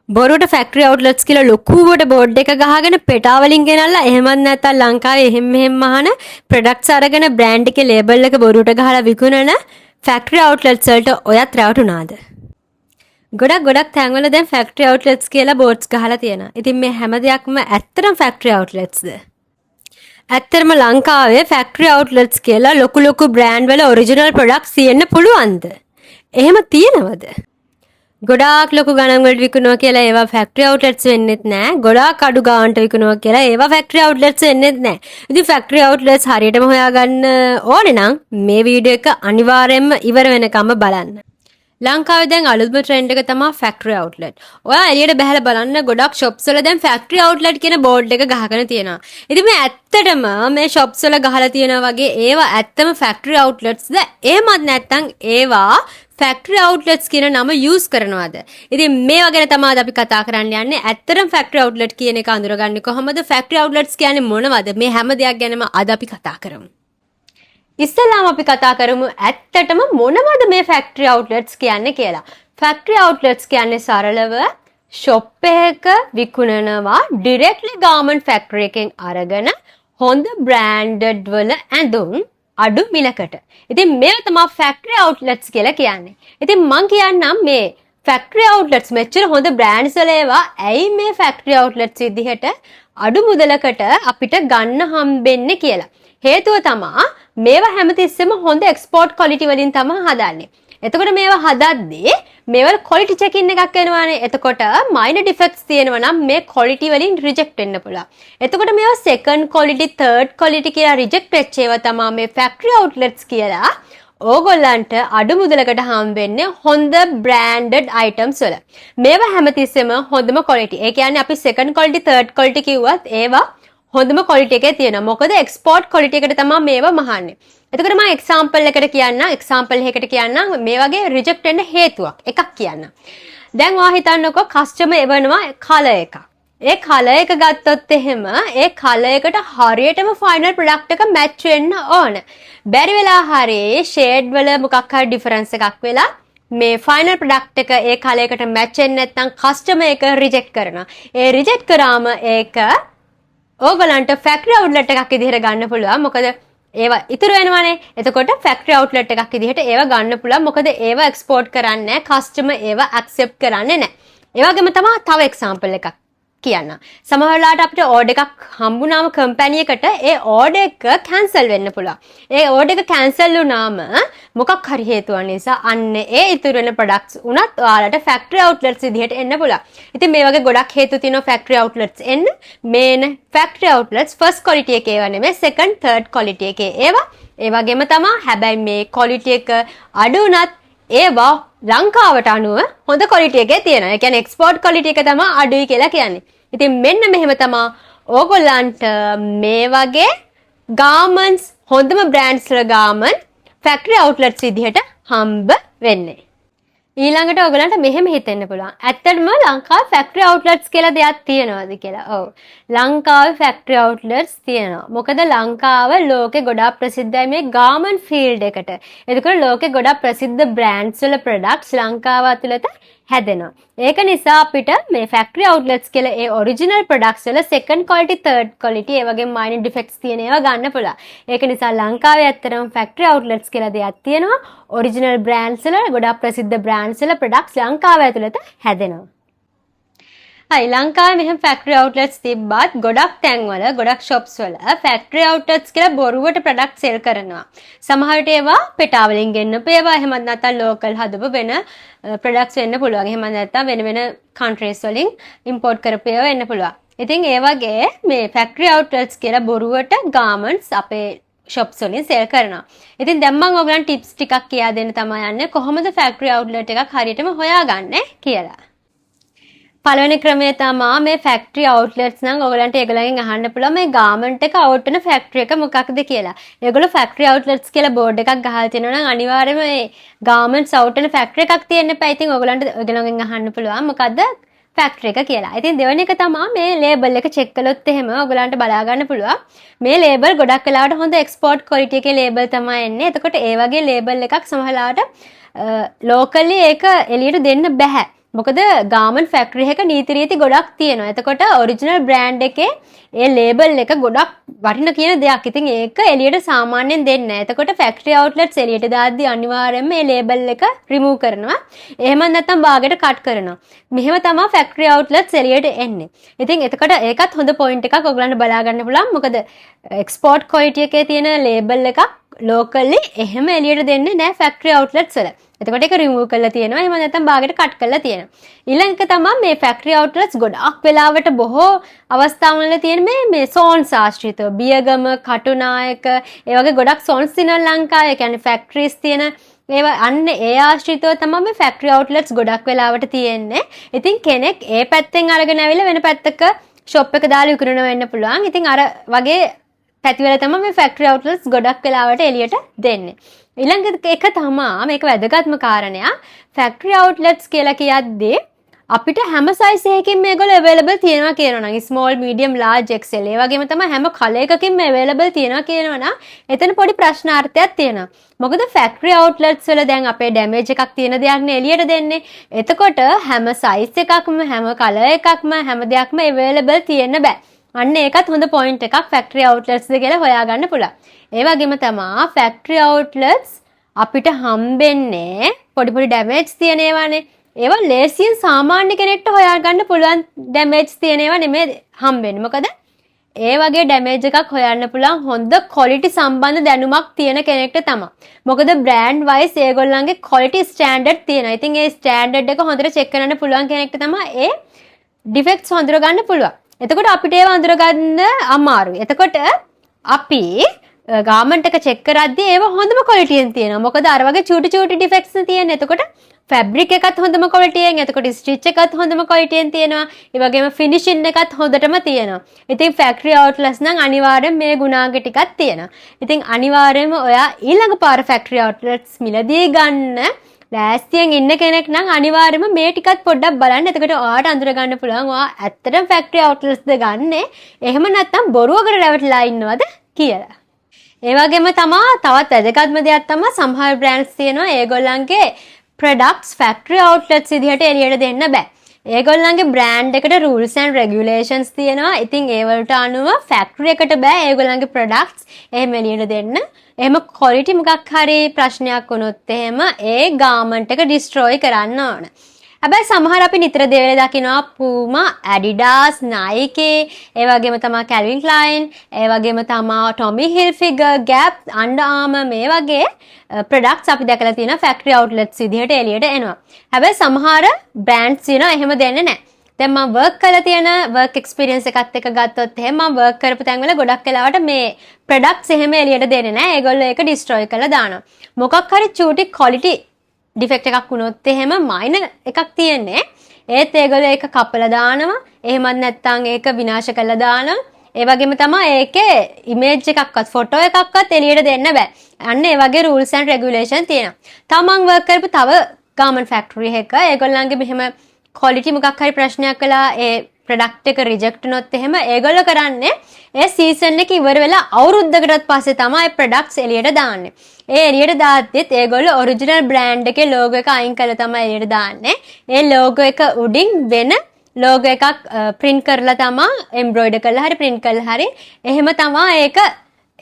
බොරුවට ෆැක්ටරි අවුට්ලට්ස් කියලා ලොකුවට බෝඩ් එක ගහගෙන පෙටා වලින් ගෙනල්ලා එහෙමත් නැත්නම් ලංකාවේ එහෙම මෙහෙම මහන ප්‍රොඩක්ට්ස් අරගෙන බ්‍රෑන්ඩ් එකේ ලේබල් එක බොරුවට ගහලා විකුණන ෆැක්ටරි අවුට්ලට්ස් වලට ඔයත් රැවටුණාද? ගොඩක් තැන්වල දැන් ෆැක්ටරි අවුට්ලට්ස් කියලා බෝඩ්ස් ගහලා තියෙනවා. ඉතින් මේ හැම දෙයක්ම ඇත්තටම ෆැක්ටරි අවුට්ලට්ස්ද? ඇත්තටම ලංකාවේ ෆැක්ටරි අවුට්ලට්ස් කියලා ලොකු බ්‍රෑන්ඩ් වල ඔරිජිනල් ප්‍රොඩක්ට්ස් තියෙන්න පුළුවන්ද? එහෙම තියෙනවද? ගොඩාක් ලොකු ගණන් වලට විකුණනවා කියලා ඒවා ෆැක්ටරි අවුට්ලට්ස් වෙන්නෙත් නෑ. ගොඩාක් අඩු ගාණට විකුණනවා කියලා ඒවා ෆැක්ටරි අවුට්ලට්ස් වෙන්නෙත් නෑ. ඉතින් ෆැක්ටරි අවුට්ලට්ස් හරියටම හොයාගන්න ඕනේ නම් මේ වීඩියෝ එක අනිවාර්යයෙන්ම ඉවර වෙනකම්ම බලන්න. ලංකාවේ දැන් අලුත්ම ට්‍රෙන්ඩ් එක තමයි ෆැක්ටරි අවුට්ලට්. ඔයා එළියට බහලා බලන්න ගොඩක් shops වල දැන් ෆැක්ටරි අවුට්ලට් කියන බෝඩ් එක ගහගෙන තියෙනවා. ඉතින් මේ ඇත්තටම මේ shops වල ගහලා තියෙනවා වගේ ඒවා ඇත්තම ෆැක්ටරි අවුට්ලට්ස්ද? එහෙමත් නැත්නම් ඒවා ෆැක්ටරි අවුට්ලට්ස් කියන නම යූස් කරනවාද? ඉතින් මේවා ගැන තමයි අපි කතා කරන්න යන්නේ. ඇත්තටම ෆැක්ටරි අවුට්ලට් කියන එක අඳුරගන්නේ කොහොමද? ෆැක්ටරි අවුට්ලට්ස් කියන්නේ මොනවද? මේ හැම දෙයක් ගැනම අද අපි කතා කරමු. ඉස්සෙල්ලාම අපි කතා කරමු ඇත්තටම මොනවද මේ ෆැක්ටරි අවුට්ලට්ස් කියන්නේ කියලා. ෆැක්ටරි අවුට්ලට්ස් කියන්නේ සරලව shop එකක විකුණනවා ඩිරෙක්ට්ලි ගාර්මන්ට් ෆැක්ටරි එකෙන් අරගෙන හොඳ බ්‍රෑන්ඩඩ් වල ඇඳුම් අඩු මිලකට. ඉතින් මේව තමයි ෆැක්ටරි අවුට්ලට්ස් කියලා කියන්නේ. ඉතින් මං කියන්නම් මේ ෆැක්ටරි අවුට්ලට්ස් මෙච්චර හොඳ බ්‍රෑන්ඩ්ස් වල ඒවා ඇයි මේ ෆැක්ටරි අවුට්ලට්ස් විදිහට අඩු මුදලකට අපිට ගන්න හම්බෙන්නේ කියලා. හේතුව තමයි මේවා හැමතිස්සෙම හොඳ එක්ස්පෝර්ට් ක්වොලිටි වලින් තමයි හදන්නේ. එතකොට මේවා හදද්දී මේවල ක්වොලිටි චෙකින් එකක් එනවානේ. එතකොට මයිනර් ඩිෆෙක්ට්ස් තියෙනවා නම් මේ ක්වොලිටි වලින් රිජෙක්ට් වෙන්න පුළුවන්. එතකොට මේවා සෙකන්ඩ් ක්වොලිටි, තර්ඩ් ක්වොලිටි කියලා රිජෙක්ට් වෙච්ච ඒවා තමයි මේ ෆැක්ටරි අවුට්ලට්ස් කියලා ඕගොල්ලන්ට අඩු මුදලකට හම්බෙන්නේ හොඳ බ්‍රෑන්ඩඩ් අයිටම්ස් වල. මේවා හැමතිස්සෙම හොඳම ක්වොලිටි. ඒ කියන්නේ අපි සෙකන්ඩ් ක්වොලිටි, තර්ඩ් ක්වොලිටි කිව්වත් ඒවා හොඳම ක්වොලිටි එකේ තියෙනවා. මොකද එක්ස්පෝර්ට් ක්වොලිටි එකට තමයි මේවා මහන්නේ. එතකොට මම එක්සැම්පල් එකකට කියන්නම්. එක්සැම්පල් එකකට කියන්නම් මේ වගේ රිජෙක්ට් වෙන්න හේතුවක් එකක් කියන්නම්. දැන් ඔයා හිතන්නකෝ කස්ටමර් එවනවා කලර් එකක්. ඒ කලර් එක ගත්තොත් එහෙම ඒ කලර් එකට හරියටම ෆයිනල් ප්‍රොඩක්ට් එක මැච් වෙන්න ඕන. බැරි වෙලා හරිය ෂේඩ් වල මොකක් හරි ඩිෆරන්ස් එකක් වෙලා මේ ෆයිනල් ප්‍රොඩක්ට් එක ඒ කලර් එකට මැච් වෙන්නේ නැත්නම් කස්ටමර් එක රිජෙක්ට් කරනවා. ඒ රිජෙක්ට් කරාම ඒක ඕගලන්ට ෆැක්ටරි අවුට්ලට් එකක් විදිහට ගන්න පුළුවන්. මොකද ඒවා ඉතුරු වෙනවනේ. එතකොට ෆැක්ටරි අවුට්ලට් එකක් විදිහට ඒවා ගන්න පුළුවන්. මොකද ඒවා එක්ස්පෝර්ට් කරන්නේ නැහැ. කස්ටමර් ඒවා ඇක්සෙප්ට් කරන්නේ නැහැ. ඒ වගේම තමයි තව එක්සැම්පල් එකක් කියන්න. සමහර වෙලාවට අපිට ඕඩර් එකක් හම්බුනාම කම්පැනි එකට ඒ ඕඩර් එක කැන්සල් වෙන්න පුළුවන්. ඒ ඕඩර් එක කැන්සල් වුණාම මොකක් හරි හේතුවක් නිසා අන්න ඒ ඉතුරු වෙන ප්‍රොඩක්ට්ස් උනත් ඔයාලට ෆැක්ටරි අවුට්ලට්ස් විදිහට එන්න පුළුවන්. ඉතින් මේ වගේ ගොඩක් හේතු තියෙනවා ෆැක්ටරි අවුට්ලට්ස් එන්න. මේන ෆැක්ටරි අවුට්ලට්ස් ෆස්ට් ක්වොලිටි එකේ ඒවා නෙමෙයි සෙකන්ඩ් තර්ඩ් ක්වොලිටි එකේ ඒවා. ඒ වගේම තමයි හැබැයි මේ ක්වොලිටි එක අඩු උනත් ඒවා ලංකාවට අනුව හොඳ ක්වොලිටි එකේ තියෙනවා. ඒ කියන්නේ එක්ස්පෝර්ට් ක්වොලිටි එක තමයි අඩුයි කියලා කියන්නේ. ඉතින් මෙන්න මෙහෙම තමයි ඕගොල්ලන්ට මේ වගේ ගාර්මන්ට්ස් හොඳම බ්‍රෑන්ඩ්ස් වල ගාර්මන්ට් ෆැක්ටරි අවුට්ලට්ස් විදිහට හම්බ වෙන්නේ. ඊළඟට ඔයගලන්ට මෙහෙම හිතෙන්න පුළුවන්. ඇත්තටම ලංකාවේ ෆැක්ටරි අවුට්ලට්ස් කියලා දෙයක් තියෙනවද කියලා. ඔව්. ලංකාවේ ෆැක්ටරි අවුට්ලට්ස් තියෙනවා. මොකද ලංකාව ලෝකේ ගොඩාක් ප්‍රසිද්ධයි මේ ගාර්මන්ට් ෆීල්ඩ් එකට. එතකොට ලෝකේ ගොඩාක් ප්‍රසිද්ධ බ්‍රෑන්ඩ්ස් වල ප්‍රොඩක්ට්ස් ලංකාව ඇතුළත හැදෙනවා. ඒක නිසා අපිට මේ ෆැක්ටරි අවුට්ලට්ස් කියලා ඒ ඔරිජිනල් ප්‍රොඩක්ට්ස් වල සෙකන්ඩ් ක්වොලිටි, තර්ඩ් ක්වොලිටි ඒ වගේ මයිනර් ඩිෆෙක්ට්ස් තියෙන ඒවා ගන්න පුළුවන්. ඒක නිසා ලංකාවේ ඇත්තටම ෆැක්ටරි අවුට්ලට්ස් කියලා දෙයක් තියෙනවා. ඔරිජිනල් බ්‍රෑන්ඩ්ස් වල ගොඩාක් ප්‍රසිද්ධ බ්‍රෑන්ඩ්ස් වල ප්‍රොඩක්ට්ස් ලංකාව ඇතුළත හැදෙනවා. හයි ලංකාවේ මෙහෙම ෆැක්ටරි අවුට්ලට්ස් තිබ්බත් ගොඩක් තැන්වල ගොඩක් shops වල ෆැක්ටරි අවුට්ලට්ස් කියලා බොරුවට ප්‍රොඩක්ට් සෙල් කරනවා. සමහර විට ඒවා පෙටා වලින් ගෙන්නපු ඒවා එහෙමත් නැත්නම් ලෝකල් හදපු වෙන ප්‍රොඩක්ට්ස් වෙන්න පුළුවන්. එහෙමත් නැත්නම් වෙන වෙන countries වලින් import කරපු ඒවා වෙන්න පුළුවන්. ඉතින් ඒ වගේ මේ ෆැක්ටරි අවුට්ලට්ස් කියලා බොරුවට garments අපේ shops වලින් සෙල් කරනවා. ඉතින් දැන් මම ඔයගලන්ට ටිප්ස් ටිකක් කියා දෙන්න තමයි යන්නේ කොහොමද ෆැක්ටරි අවුට්ලට් එකක් හරියටම හොයාගන්නේ කියලා. පළවෙනි ක්‍රමය තමයි මේ ෆැක්ටරි අවුට්ලට්ස් නම් ඔයගලන්ට ඒගොල්ලන්ගෙන් අහන්න පුළුවන් මේ ගාර්මන්ට් එක අවුට් වෙන ෆැක්ටරි එක මොකක්ද කියලා. ඒගොල්ලෝ ෆැක්ටරි අවුට්ලට්ස් කියලා බෝඩ් එකක් ගහලා තියෙනවා නම් අනිවාර්යයෙන්ම මේ ගාර්මන්ට්ස් අවුට් වෙන ෆැක්ටරි එකක් තියෙන්න එපා. ඉතින් ඔයගලන්ගෙන් අහන්න පුළුවන් මොකද්ද ෆැක්ටරි එක කියලා. ඉතින් දෙවෙනි එක තමයි මේ ලේබල් එක චෙක් කළොත් එහෙම ඔයගලන්ට බලා ගන්න පුළුවන්. මේ ලේබල් ගොඩක් වෙලාවට හොඳ එක්ස්පෝර්ට් ක්වොලිටි එකේ ලේබල් තමයි එන්නේ. එතකොට ඒ වගේ ලේබල් එකක් සමහරවිට ලෝකලි ඒක එළියට දෙන්න බෑ. මොකද ගාමන් ෆැක්ටරි එක නීති රීති ගොඩක් තියෙනවා. එතකොට ඔරිජිනල් බ්‍රෑන්ඩ් එකේ ඒ ලේබල් එක ගොඩක් වටින කියන දෙයක්. ඉතින් ඒක එළියට සාමාන්‍යයෙන් දෙන්නේ නැහැ. එතකොට ෆැක්ටරි අවුට්ලට්ස් එළියට දාද්දී අනිවාර්යයෙන්ම මේ ලේබල් එක රිමූව් කරනවා. එහෙම නැත්නම් බාගෙට කට් කරනවා. මෙහෙම තමයි ෆැක්ටරි අවුට්ලට්ස් එළියට එන්නේ. ඉතින් එතකොට ඒකත් හොඳ පොයින්ට් එකක් ඔයගලන්ට බලා ගන්න පුළුවන්. මොකද එක්ස්පෝර්ට් ක්වොලිටි එකේ තියෙන ලේබල් එකක් ලෝකලි එහෙම එළියට දෙන්නේ නැහැ ෆැක්ටරි අවුට්ලට්ස් වල. එතකොට ඒක රිමූව් කරලා තියෙනවා. එහෙම නැත්නම් බාගෙට කට් කරලා තියෙනවා. ඊළඟ එක තමයි මේ ෆැක්ටරි අවුට්ලට්ස් ගොඩක් වෙලාවට බොහෝ අවස්ථාවල තියෙන මේ සෝන්ස් ආශ්‍රිතව බියගම, කටුනායක, ඒ වගේ ගොඩක් සෝන්ස් තියෙනවා ලංකාවේ. ඒ කියන්නේ ෆැක්ටරිස් තියෙන ඒවා අන්න ඒ ආශ්‍රිතව තමයි මේ ෆැක්ටරි අවුට්ලට්ස් ගොඩක් වෙලාවට තියෙන්නේ. ඉතින් කෙනෙක් ඒ පැත්තෙන් අරගෙන ඇවිල්ලා වෙන පැත්තක ෂොප් එක දාලා විකුණනවා වෙන්න පුළුවන්. ඉතින් අර වගේ පැතිවල තමයි මේ ෆැක්ටරි අවුට්ලට්ස් ගොඩක් වෙලාවට එළියට දෙන්නේ. ඊළඟ එක තමයි මේක වැදගත්ම කාරණයක්. ෆැක්ටරි අවුට්ලට්ස් කියලා කියද්දී අපිට හැම සයිස් එකකින් මේගොල්ලෝ available තියෙනවා කියනවා නම් small, medium, large, XL ඒ වගේම තමයි හැම කලයකකින්ම available තියෙනවා කියනවා නම් එතන පොඩි ප්‍රශ්නාර්ථයක් තියෙනවා. මොකද ෆැක්ටරි අවුට්ලට්ස් වල දැන් අපේ ඩැමේජ් එකක් තියෙන දෙයක් නේ එළියට දෙන්නේ. එතකොට හැම සයිස් එකක්ම හැම කලර් එකක්ම හැම දෙයක්ම available තියෙන්න බෑ. අන්න ඒකත් හොඳ පොයින්ට් එකක් ෆැක්ටරි අවුට්ලට්ස් ද කියලා හොයාගන්න පුළුවන්. ඒ වගේම තමයි ෆැක්ටරි අවුට්ලට්ස් අපිට හම්බෙන්නේ පොඩි පොඩි ඩැමේජ් තියෙන ඒවානේ. ඒවා ලේසියෙන් සාමාන්‍ය කෙනෙක්ට හොයාගන්න පුළුවන් ඩැමේජ් තියෙන ඒවා නෙමෙයි හම්බෙන්නේ. මොකද ඒ වගේ ඩැමේජ් එකක් හොයන්න පුළුවන් හොඳ ක්වොලිටි සම්බන්ධ දැනුමක් තියෙන කෙනෙක්ට තමයි. මොකද බ්‍රෑන්ඩ් වයිස් ඒගොල්ලන්ගේ ක්වොලිටි ස්ටෑන්ඩඩ් තියෙනවා. ඉතින් ඒ ස්ටෑන්ඩඩ් එක හොඳට චෙක් කරන්න පුළුවන් කෙනෙක්ට තමයි ඒ ඩිෆෙක්ට්ස් හොඳට ගන්න පුළුවන්. එතකොට අපිට ඒව අඳුරගන්න අමාරුයි. එතකොට අපි ගාමන්ට් එක චෙක් කරද්දී ඒව හොඳම ක්වොලිටියෙන් තියෙනවා. මොකද අර වගේ චූටි චූටි ඩිෆෙක්ට්ස් තියෙන. එතකොට ෆැබ්‍රික් එකත් හොඳම ක්වොලිටියෙන්, එතකොට ස්ටිච් එකත් හොඳම ක්වොලිටියෙන් තියෙනවා. ඒ වගේම ෆිනිෂින් එකත් හොඳටම තියෙනවා. ඉතින් ෆැක්ටරි අවුට්ලට්ස් නම් අනිවාර්යෙන් මේ ගුණාංග ටිකක් තියෙනවා. ඉතින් අනිවාර්යෙන්ම ඔයා ඊළඟ පාර ෆැක්ටරි අවුට්ලට්ස් මිලදී ගන්න ලෑස්තියෙන් ඉන්න කෙනෙක් නම් අනිවාර්යයෙන්ම මේ ටිකත් පොඩ්ඩක් බලන්න. එතකොට ඔයාට අඳුර ගන්න පුළුවන් ඔයා ඇත්තටම ෆැක්ටරි අවුට්ලට්ස්ද ගන්නෙ එහෙම නැත්නම් බොරුවකට රැවටිලා ඉන්නවද කියලා. ඒ වගේම තමයි තවත් වැදගත්ම දෙයක් තමයි සමහර බ්‍රෑන්ඩ්ස් තියෙනවා ඒගොල්ලන්ගේ ප්‍රොඩක්ට්ස් ෆැක්ටරි අවුට්ලට්ස් විදිහට එළියට දෙන්න බෑ. ඒගොල්ලන්ගේ බ්‍රෑන්ඩ් එකට rules and regulations තියෙනවා. ඉතින් ඒ වලට අනුව ෆැක්ටරි එකට බෑ ඒගොල්ලන්ගේ ප්‍රොඩක්ට්ස් එහෙම එළියට දෙන්න. එහෙම ක්වොලිටි මොකක් හරි ප්‍රශ්නයක් වුණොත් එහෙම ඒ ගාමන්ට් එක ඩිස්ට්‍රොයි කරන්න ඕන. හැබැයි සමහර අපි නිතර දේවල් දකිනවා Puma, Adidas, Nike, ඒ වගේම තමයි Calvin Klein, ඒ වගේම තමයි Tommy Hilfiger, Gap, Under Armour මේ වගේ ප්‍රොඩක්ට්ස් අපි දැකලා තියෙනවා ෆැක්ටරි අවුට්ලට්ස් විදිහට එළියට එනවා. හැබැයි සමහර බ්‍රෑන්ඩ්ස් තියෙනවා එහෙම දෙන්නේ නැහැ. දැන් මම වර්ක් කරලා තියෙන වර්ක් එක්ස්පීරියන්ස් එකත් එක්ක ගත්තොත් එහෙම මම වර්ක් කරපු තැන්වල ගොඩක් වෙලාවට මේ ප්‍රොඩක්ට්ස් එහෙම එළියට දෙන්නේ නැහැ. ඒගොල්ලෝ ඒක ඩිස්ට්‍රොයි කරලා දානවා. මොකක් හරි චූටි ක්වොලිටි ඩිෆෙක්ට් එකක් වුණොත් එහෙම මයිනර් එකක් තියෙන්නේ. ඒත් ඒගොල්ලෝ ඒක කපලා දානවා. එහෙමත් නැත්නම් ඒක විනාශ කරලා දානවා. ඒ වගේම තමයි ඒකේ ඉමේජ් එකක්වත් ෆොටෝ එකක්වත් එළියට දෙන්න බෑ. අන්න ඒ වගේ rules and regulation තියෙනවා. තමන් වර්ක් කරපු තව ගාමන්ට් ෆැක්ටරි එකක ඒගොල්ලන්ගේ මෙහෙම ක්වොලිටි මොකක් හරි ප්‍රශ්නයක් වෙලා ඒ ප්‍රොඩක්ට් එක රිජෙක්ට් වුණොත් එහෙම ඒගොල්ලෝ කරන්නේ ඒ සීසන් එක ඉවර වෙලා අවුරුද්දකටත් පස්සේ තමයි ප්‍රොඩක්ට්ස් එළියට දාන්නේ. ඒ එළියට දාද්දිත් ඒගොල්ලෝ ඔරිජිනල් බ්‍රෑන්ඩ් එකේ ලෝගෝ එක අයින් කරලා තමයි එළියට දාන්නේ. ඒ ලෝගෝ එක උඩින් වෙන ලෝගෝ එකක් print කරලා තමයි එම්බ්‍රොයිඩර් කරලා හරි print කරලා හරි එහෙම තමයි ඒක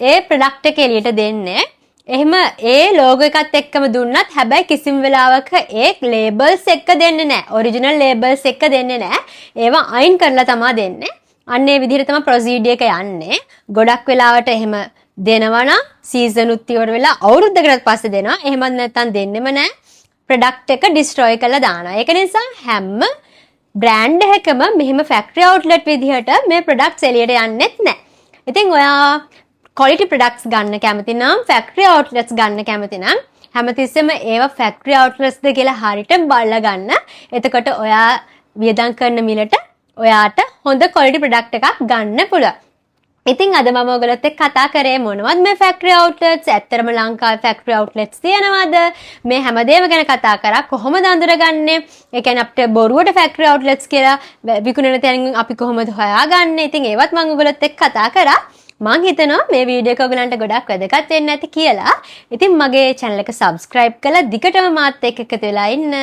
ඒ ප්‍රොඩක්ට් එක එළියට දෙන්නේ. එහෙම ඒ ලෝගෝ එකත් එක්කම දුන්නත් හැබැයි කිසිම වෙලාවක ඒ ලේබල්ස් එක්ක දෙන්නේ නැහැ. ඔරිජිනල් ලේබල්ස් එක්ක දෙන්නේ නැහැ. ඒවා අයින් කරලා තමයි දෙන්නේ. අන්න ඒ විදිහට තමයි ප්‍රොසීඩර් එක යන්නේ. ගොඩක් වෙලාවට එහෙම දෙනවා නම් සීසන් උත් ඉවර වෙලා අවුරුද්දකට පස්සේ දෙනවා. එහෙමත් නැත්නම් දෙන්නෙම නැහැ. ප්‍රොඩක්ට් එක ඩිස්ට්‍රොයි කරලා දානවා. ඒක නිසා හැම බ්‍රෑන්ඩ් එකකම මෙහෙම ෆැක්ටරි අවුට්ලට් විදිහට මේ ප්‍රොඩක්ට්ස් එළියට යන්නෙත් නැහැ. ඉතින් ඔයා quality products ගන්න කැමති නම් factory outlets ගන්න කැමති නම් හැමතිස්සෙම ඒවා factory outlets ද කියලා හරියට බලලා ගන්න. එතකොට ඔයා වියදම් කරන මිලට ඔයාට හොඳ quality product එකක් ගන්න පුළුවන්. ඉතින් අද මම ඔයගලත් එක්ක කතා කරේ මොනවද මේ factory outlets? ඇත්තටම ලංකාවේ factory outlets තියෙනවද? මේ හැමදේම ගැන කතා කරා. කොහොමද අඳුරගන්නේ? ඒ කියන්නේ අපිට බොරුවට factory outlets කියලා විකුණන තැන් අපි කොහොමද හොයාගන්නේ? ඉතින් ඒවත් මම ඔයගලත් එක්ක කතා කරා. මං හිතනවා මේ වීඩියෝ එක ඔයගලන්ට ගොඩක් වැදගත් වෙන්න ඇති කියලා. ඉතින් මගේ channel එක subscribe කරලා දිගටම මාත් එක්ක එකතු වෙලා ඉන්න.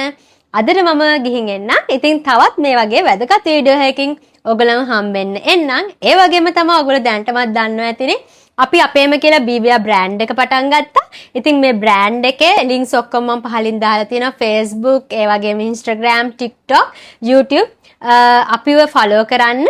අදට මම ගිහින් එන්නම්. ඉතින් තවත් මේ වගේ වැදගත් වීඩියෝ එකකින් ඔයගොල්ලන් හම්බෙන්න එන්නම්. ඒ වගේම තමයි ඔයගොල්ලෝ දැනටමත් දන්නවා ඇතිනේ. අපි අපේම කියලා BBR බ්‍රෑන්ඩ් එක පටන් ගත්තා. ඉතින් මේ බ්‍රෑන්ඩ් එකේ ලින්ක්ස් ඔක්කොම මම පහලින් දාලා තියෙනවා. Facebook, ඒ වගේම Instagram, TikTok, YouTube. අපිව ෆලෝ කරන්න.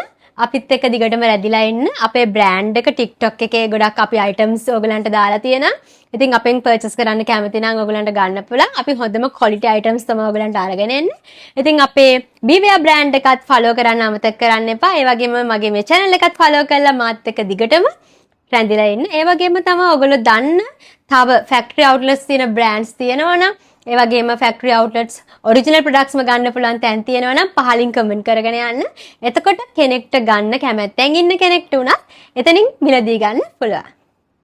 අපිත් එක්ක දිගටම රැඳිලා ඉන්න. අපේ බ්‍රෑන්ඩ් එක TikTok එකේ ගොඩක් අපි අයිටම්ස් ඔයගලන්ට දාලා තියෙනවා. ඉතින් අපෙන් පර්චේස් කරන්න කැමති නම් ඔයගලන්ට ගන්න පුළුවන්. අපි හොඳම ක්වොලිටි අයිටම්ස් තමයි ඔයගලන්ට අරගෙන එන්නේ. ඉතින් අපේ BBR බ්‍රෑන්ඩ් එකත් ෆලෝ කරන්න අමතක කරන්න එපා. ඒ වගේම මගේ මේ channel එකත් ෆලෝ කරලා මාත් එක්ක දිගටම රැඳිලා ඉන්න. ඒ වගේම තමයි ඔයගොල්ලෝ දන්න තව factory outlets තියෙන brands තියෙනවා නම් ඒ වගේම factory outlets original productsම ගන්න පුළුවන් තැන් තියෙනවා නම් පහලින් comment කරගෙන යන්න. එතකොට කෙනෙක්ට ගන්න කැමැත්තෙන් ඉන්න කෙනෙක්ට උනත් එතනින් මිලදී ගන්න පුළුවන්.